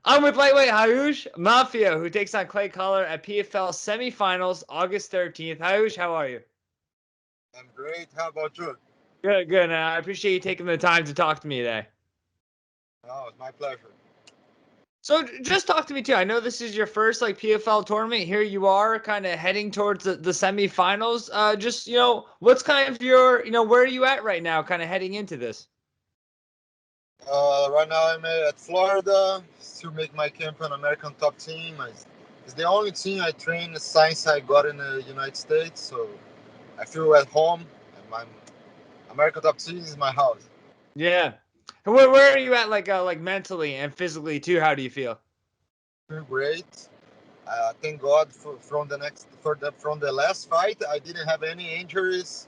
I'm with lightweight Raush Manfio, who takes on Clay Collar at PFL semifinals August 13th. Raush, how are you? I'm great. How about you? Good, good. I appreciate you taking the time to talk to me today. Oh, it's my pleasure. So just talk to me too. I know this is your first like PFL tournament. Here you are, kind of heading towards the semifinals. Just what's kind of your where are you at right now, kind of heading into this? Right now I'm at Florida to make my camp on American Top Team. It's the only team I train since I got in the United States, so I feel at home. And my American Top Team is my house. Yeah. And where are you at like mentally and physically too? How do you feel? I feel great. Thank God from the last fight I didn't have any injuries.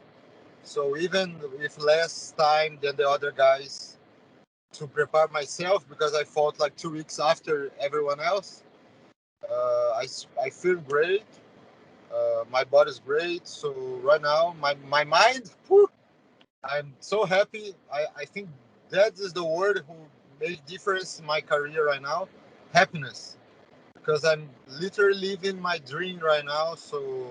So even with less time than the other guys to prepare myself because I fought like 2 weeks after everyone else. I feel great. My body's great. So right now, my mind, whew, I'm so happy. I think that is the word who made difference in my career right now. Happiness. Because I'm literally living my dream right now. So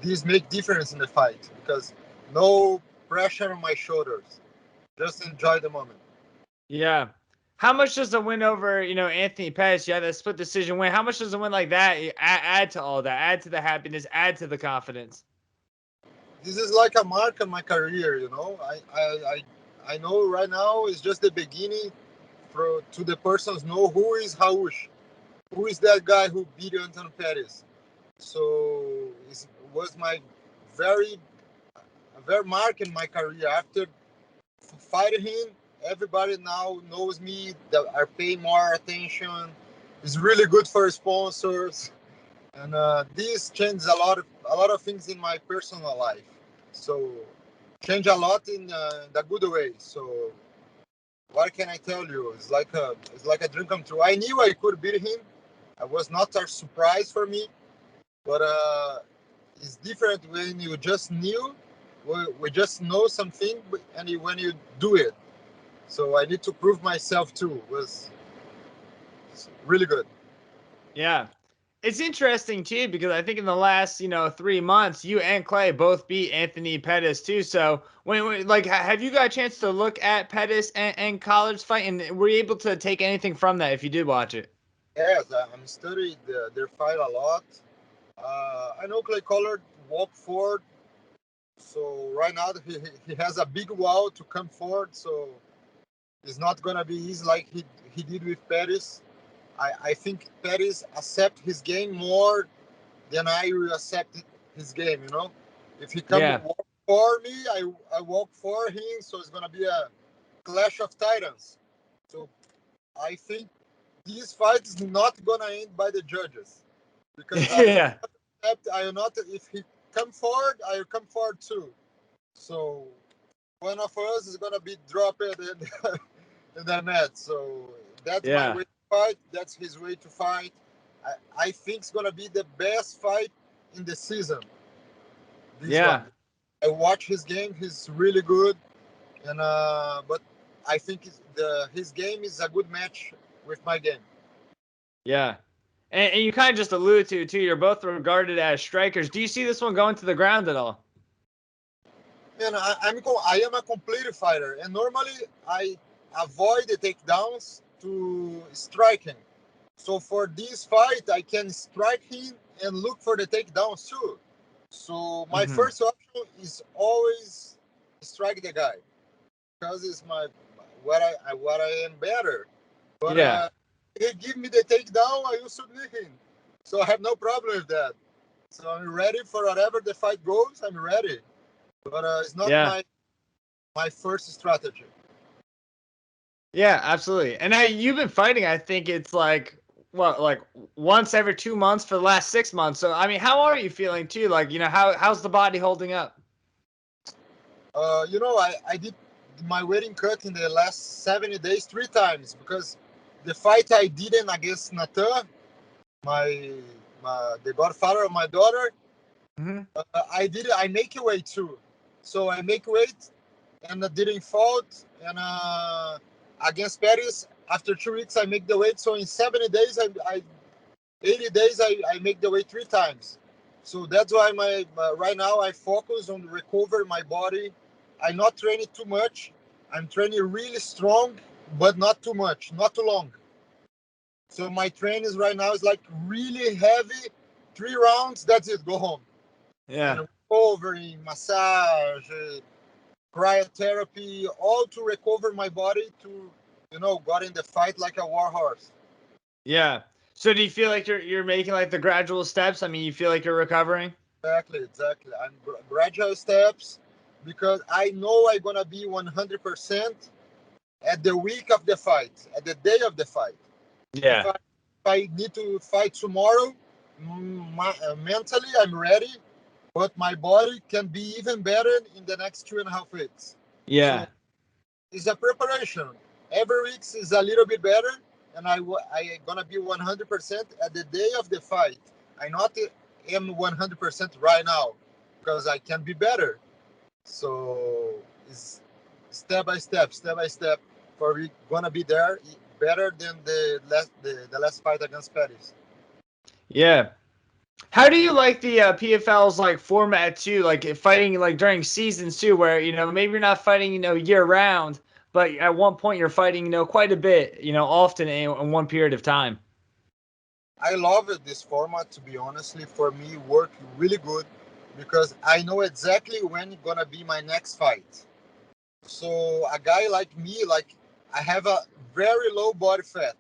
this make difference in the fight because no pressure on my shoulders. Just enjoy the moment. Yeah. How much does a win over, Anthony Pettis, yeah, that split decision win, how much does a win like that add to all that, add to the happiness, add to the confidence? This is like a mark on my career, you know. I know right now is just the beginning to the persons know who is Raush, who is that guy who beat Anthony Pettis. So it was my very very mark in my career. After fighting him, everybody now knows me. That are paying more attention. It's really good for sponsors, and this changed a lot of things in my personal life. So change a lot in the good way. So what can I tell you? It's like a dream come true. I knew I could beat him. It was not a surprise for me, but it's different when you just knew. We just know something, and when you do it. So I need to prove myself too. It was really good. Yeah. It's interesting too because I think in the last 3 months, you and Clay both beat Anthony Pettis too. So when like have you got a chance to look at Pettis and Collard's fight, and were you able to take anything from that if you did watch it? Yes, I'm studying their fight a lot. I know Clay Collard walk forward, so right now he has a big wall to come forward. So it's not gonna be easy like he did with Pettis. I think Pettis accept his game more than I will accept his game. You know, if he come Yeah. walk for me, I walk for him. So it's gonna be a clash of titans. So I think this fight is not gonna end by the judges because Yeah. I will not. If he come forward, I will come forward too. So one of us is gonna be dropped in the net. So that's my Yeah. way to fight. That's his way to fight. I think it's gonna be the best fight in the season. This Yeah. one. I watch his game. He's really good, and but I think his game is a good match with my game. Yeah. And you kind of just alluded to too. You're both regarded as strikers. Do you see this one going to the ground at all? And I am a complete fighter, and normally I avoid the takedowns to striking. So for this fight, I can strike him and look for the takedowns too. So my Mm-hmm. first option is always strike the guy because it's my what I am better. But Yeah. he give me the takedown, I will submit him. So I have no problem with that. So I'm ready for whatever the fight goes. I'm ready, but it's not Yeah. my first strategy. Yeah, absolutely. And you've been fighting, I think it's like what, like once every 2 months for the last 6 months. So I mean, how are you feeling too? Like, how's the body holding up? I did my wedding cut in the last 70 days 3 times because the fight I didn't against Nathan, my, the godfather of my daughter, Hmm. I make a weight too. So I make weight and I didn't fault. And against Paris, After 2 weeks, I make the weight. So in 70 days, 80 days, I make the weight 3 times. So that's why right now I focus on recover my body. I'm not training too much. I'm training really strong, but not too much, not too long. So my training right now is like really heavy. 3 rounds, that's it, go home. Yeah. And recovering, massage, cryotherapy, all to recover my body to, got in the fight like a war horse. Yeah. So do you feel like you're making like the gradual steps? I mean, you feel like you're recovering? Exactly. I'm gradual steps because I know I'm gonna be 100% at the week of the fight, at the day of the fight. If Yeah. I need to fight tomorrow, mentally I'm ready, but my body can be even better in the next 2.5 weeks. So Yeah. it's a preparation. Every week is a little bit better, and I gonna be 100% at the day of the fight. I not am 100% right now because I can be better. So it's step by step. For we gonna be there better than the last fight against Pettis. Yeah. How do you like the PFL's like format too? Like fighting like during seasons too, where maybe you're not fighting year round, but at one point you're fighting quite a bit, often in one period of time. I love it, this format. To be honestly, for me, work really good because I know exactly when gonna be my next fight. So a guy like me, like I have a very low body fat.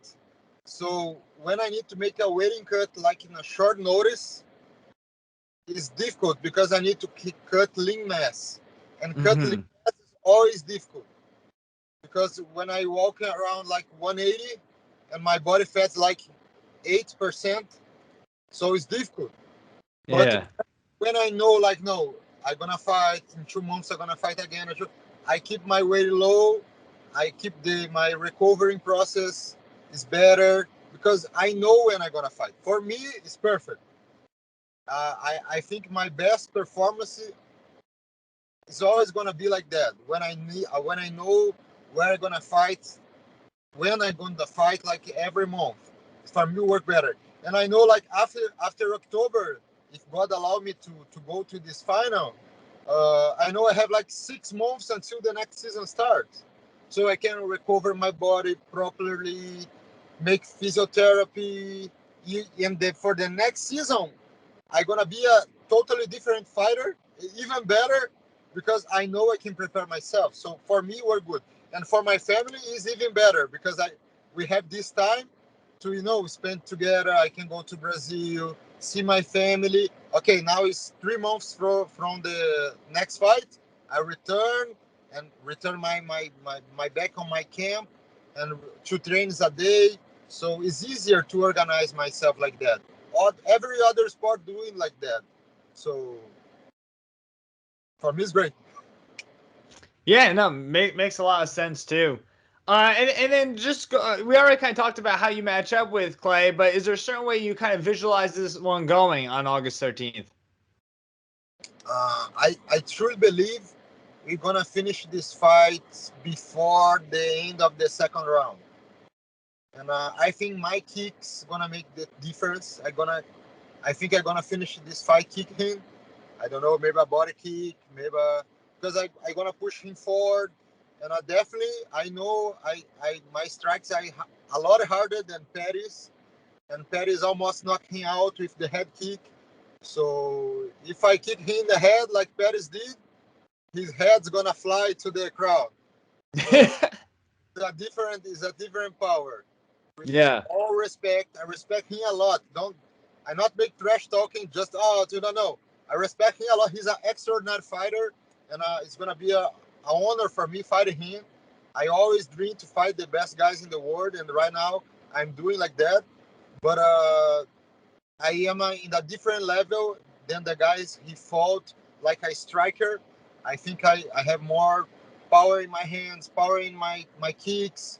So when I need to make a weighting cut like in a short notice, it's difficult because I need to cut lean mass. And cut lean Mm-hmm. mass is always difficult because when I walk around like 180 and my body fat's like 8%, so it's difficult. But Yeah. when I know like no, I'm gonna fight in 2 months, I'm gonna fight again. I keep my weight low. I keep my recovering process is better because I know when I'm gonna fight. For me, it's perfect. I think my best performance is always gonna be like that. When I know where I'm gonna fight, when I'm gonna fight, like every month, for me work better. And I know like after October, if God allow me to go to this final, I know I have like 6 months until the next season starts, so I can recover my body properly, make physiotherapy, for the next season, I'm gonna be a totally different fighter, even better, because I know I can prepare myself. So for me, we're good, and for my family, is even better because we have this time to spend together. I can go to Brazil, see my family. Okay, now it's 3 months from the next fight. I return my back on my camp and 2 trains a day. So it's easier to organize myself like that. Every other sport doing like that. So for me, it's great. Yeah, no, makes a lot of sense too. And then just we already kind of talked about how you match up with Clay, but is there a certain way you kind of visualize this one going on August 13th? I truly believe we're gonna finish this fight before the end of the second round, and I think my kicks gonna make the difference. I think I'm gonna finish this fight kicking. I don't know, maybe a body kick, maybe because I gonna push him forward, and I know my strikes are a lot harder than Pettis, and Pettis almost knocked him out with the head kick. So if I kick him in the head like Pettis did, his head's gonna fly to the crowd. So it's a different power. With Yeah. all respect, I respect him a lot. I not make trash talking. Just you don't know. I respect him a lot. He's an extraordinary fighter, and it's gonna be a honor for me fighting him. I always dream to fight the best guys in the world, and right now I'm doing like that. But I am in a different level than the guys he fought like a striker. I think I have more power in my hands, power in my kicks.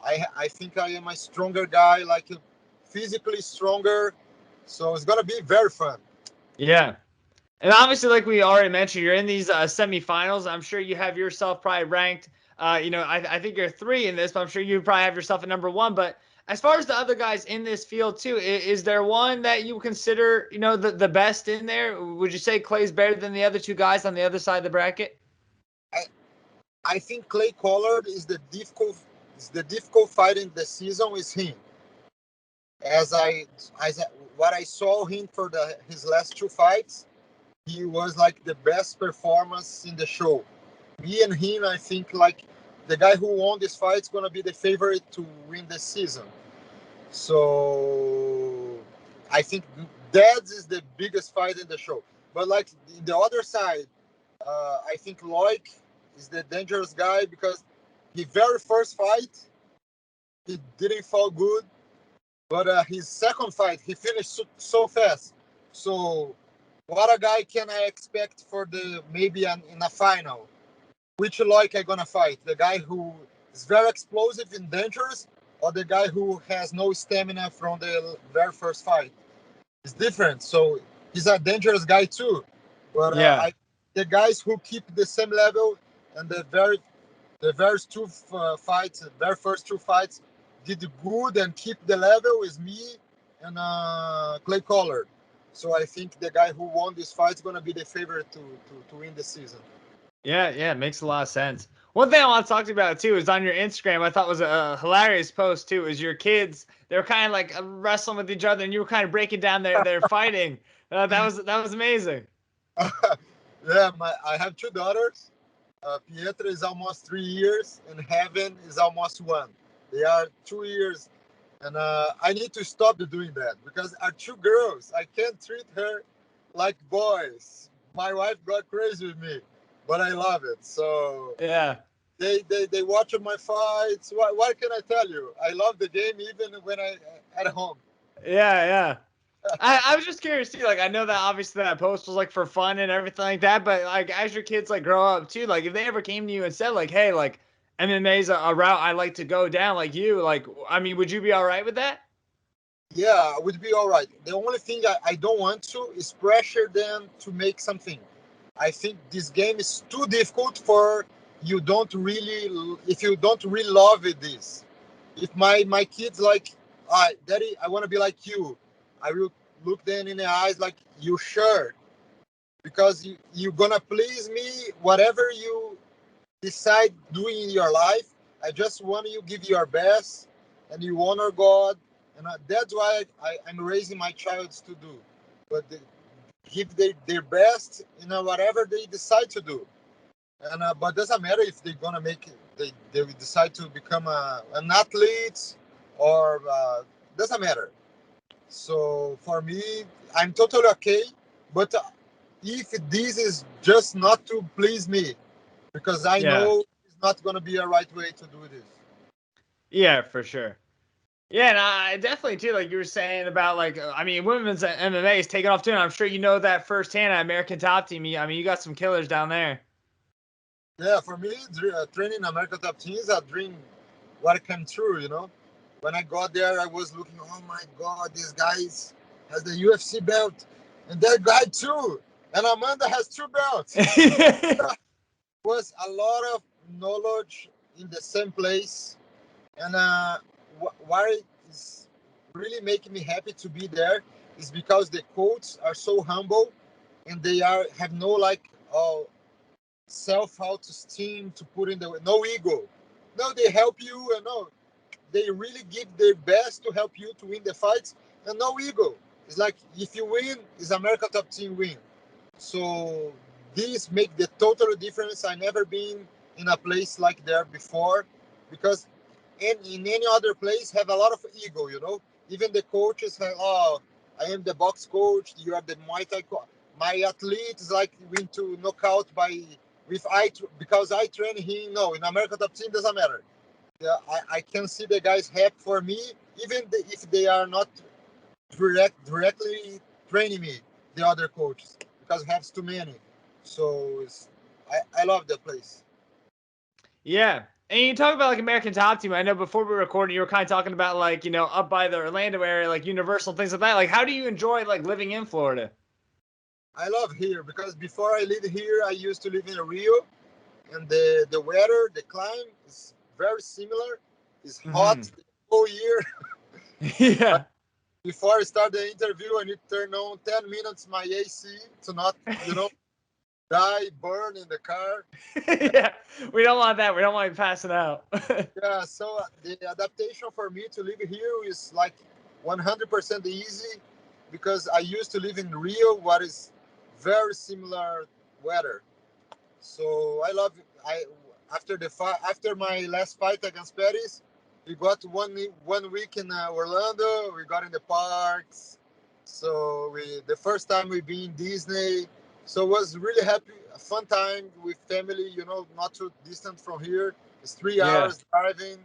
I think I am a stronger guy, like physically stronger. So it's gonna be very fun. Yeah. And obviously, like we already mentioned, you're in these semifinals. I'm sure you have yourself probably ranked I think you're 3 in this, but I'm sure you probably have yourself at number 1. But as far as the other guys in this field too, is there one that you consider, the best in there? Would you say Clay's better than the other 2 guys on the other side of the bracket? I, I think Clay Collard is the difficult fight in the season is him. As I as what I saw him for his last 2 fights, he was like the best performance in the show. Me and him, I think like the guy who won this fight is gonna be the favorite to win the season. So I think that is the biggest fight in the show. But like in the other side, I think Loic is the dangerous guy because his very first fight he didn't fall good, but his second fight he finished so fast. So what a guy can I expect for the maybe in a final? Which Loic I gonna fight? The guy who is very explosive and dangerous, or the guy who has no stamina from the very first fight? It's different. So he's a dangerous guy too. But Yeah. the guys who keep the same level and the very first 2 fights did good and keep the level is me and Clay Collard. So I think the guy who won this fight is gonna be the favorite to win the season. Yeah, yeah, it makes a lot of sense. One thing I want to talk to you about too is on your Instagram. I thought was a hilarious post too. Is your kids? They were kind of like wrestling with each other, and you were kind of breaking down their fighting. That was amazing. Yeah, I have 2 daughters. Pietra is almost 3 years, and Heaven is almost 1. They are 2 years, and I need to stop doing that because our 2 girls. I can't treat her like boys. My wife got crazy with me, but I love it. So Yeah, they watch my fights. What can I tell you? I love the game even when I at home. yeah, yeah. I was just curious too. Like I know that obviously that post was like for fun and everything like that, but like as your kids like grow up too, like if they ever came to you and said like, "Hey, like MMA's a route I like to go down," like you, like I mean, would you be all right with that? Yeah, I would be all right. The only thing I don't want to is pressure them to make something. I think this game is too difficult for you don't really if you don't really love it this. If my kids like, daddy, I want to be like you, I will look them in the eyes like, you sure? Because you're gonna please me whatever you decide doing in your life. I just want you give your best and you honor God, and that's why I'm raising my child to do. But give their best, whatever they decide to do. And but doesn't matter if they're gonna make it. They will decide to become an athlete or doesn't matter. So for me, I'm totally okay. But if this is just not to please me, because I Yeah, know it's not going to be a right way to do this. yeah, for sure. Yeah, and I definitely too, like you were saying about like, I mean, women's MMA is taking off too, and I'm sure you know that firsthand at American Top Team. I mean, you got some killers down there. Yeah, for me, training American Top Team is a dream what came true, When I got there, I was looking, oh my God, this guy has the UFC belt, and that guy too. And Amanda has 2 belts. Was a lot of knowledge in the same place. And what is really making me happy to be there is because the coaches are so humble and they have no like self esteem to put in the no ego. No, they help you and no, they really give their best to help you to win the fights and no ego. It's like if you win, it's America Top Team win. So this make the total difference. I never been in a place like there before because in any other place have a lot of ego. Even the coaches have, oh, I am the box coach, you are the Muay Thai coach. My athlete is like win to knockout by with because I train him. No, in America Top Team doesn't matter. Yeah, I can see the guys happy for me, even if they are not directly training me, the other coaches, because I have too many. So I love the place. Yeah. And you talk about like American Top Team. I know before we were recording, you were kind of talking about like, up by the Orlando area, like Universal, things like that. Like, how do you enjoy like living in Florida? I love here because before I live here, I used to live in Rio, and the weather, the climb is very similar. It's hot Hmm. the whole year. Yeah. Before I start the interview, I need to turn on 10 minutes my AC to not, you know, die, burn in the car. Yeah. We don't want that. We don't want you passing out. Yeah, so the adaptation for me to live here is like 100% easy because I used to live in Rio, what is very similar weather. So I love I after the fight after my last fight against Pettis, we got 1 week in Orlando. We got in the parks. So we the first time we been in Disney. So it was really happy, a fun time with family. You know, not too distant from here. It's three Yeah. hours driving.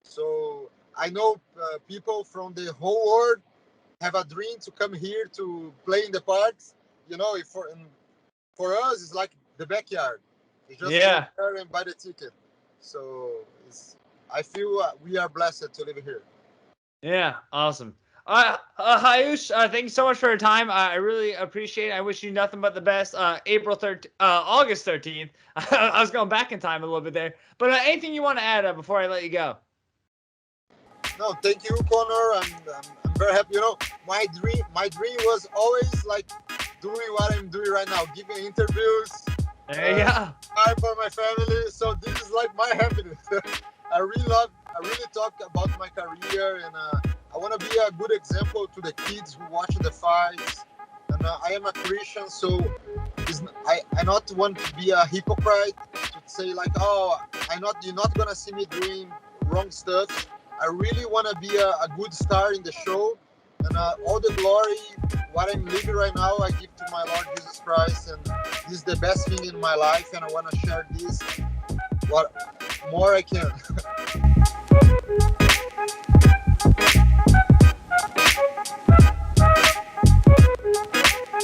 So I know people from the whole world have a dream to come here to play in the parks. You know, if for us, it's like the backyard. You just go Yeah. there and buy the ticket. So I feel we are blessed to live here. Yeah. Awesome. Hayush, thank you so much for your time. I really appreciate it. I wish you nothing but the best. August 13th. I was going back in time a little bit there. But anything you want to add before I let you go? No, thank you, Connor. I'm very happy. You know, my dream was always like doing what I'm doing right now, giving interviews, There you go. time for my family. So this is like my happiness. I really talk about my career, and I want to be a good example to the kids who watch the fights. And I am a Christian, so I not want to be a hypocrite to say like, oh, you're not gonna see me doing wrong stuff. I really want to be a good star in the show, and all the glory, what I'm living right now, I give to my Lord Jesus Christ, and this is the best thing in my life, and I want to share this what more I can.